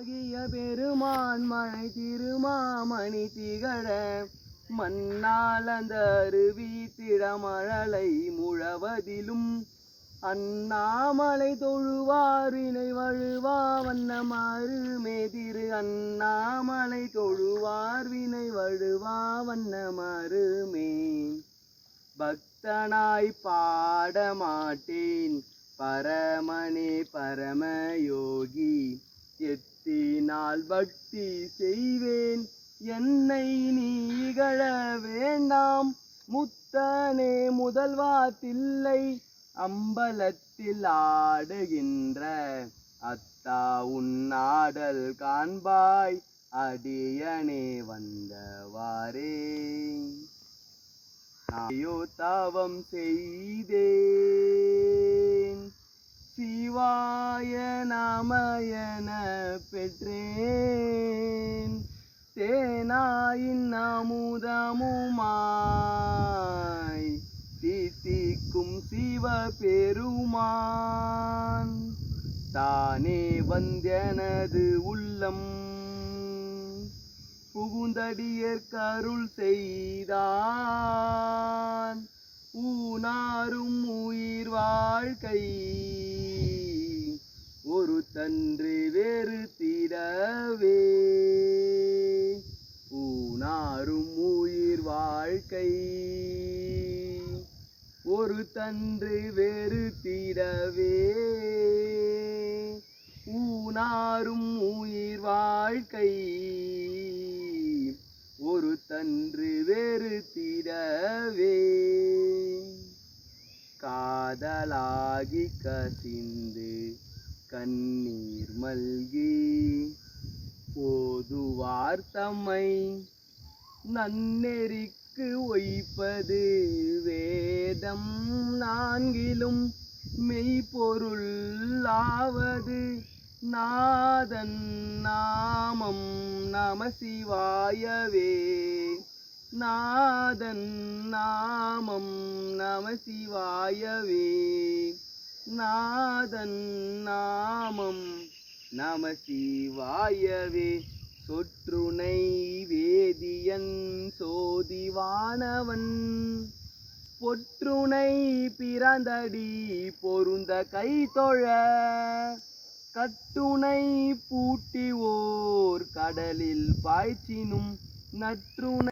ஆகிய பெருமான் மழை திருமாமணி திகழ மண்ணாலந்த அருவி திடமழலை முழவதிலும் அண்ணாமலை தொழுவாரினை வழுவா வண்ணமாறு மேதிரு அண்ணாமலை தொழுவார் வினை வழுவா வண்ணமாறுமே. பக்தனாய் பாடமாட்டேன் பரமனே பரமயோகி, எத்தினால் பக்தி செய்வேன் என்னை நீ இகழ வேண்டாம். முத்தனே முதல்வா தில்லை அம்பலத்தில் ஆடுகின்ற அத்தா உன்னாடல் காண்பாய் அடியனே வந்தவாறே. நாயோ தவம் செய்தேன் சிவாய நமயன பெற்றேன், தேனாயின் அமுதமுமாய் தித்திக்கும் சிவபெருமான் தானே வந்தெனது உள்ளம் புகுந்தடியற்கருள் செய்தான். ஊனாரும் உயிர் வாழ்க்கை ஒரு தன்று வெறுத்திடவே, ஊனாரும் உயிர் வாழ்க்கை ஒரு தன்று வெறுத்திடவே, ஊனாரும் உயிர் வாழ்க்கை ஒரு தன்று வெறுத்திடவே. காதலாகி கசிந்து கண்ணீர் மல்கி ஓதுவார் தம்மை நன்னெறிக்கு ஒய்ப்பது வேதம் நான்கிலும் மெய்ப்பொருள் ஆவது நாதன் நாமம் நம சிவாயவே. நாதன் நாமம் நம சிவாயவே. நாதன் நாமம் நம சிவாயவே. சொற்றுணை வேதியன் சோதிவானவன் பொற்றுணை பிறந்தடி பொருந்த கைதொழ கட்டுணை பூட்டி ஓர் கடலில் பாய்ச்சினும் நற்றுணை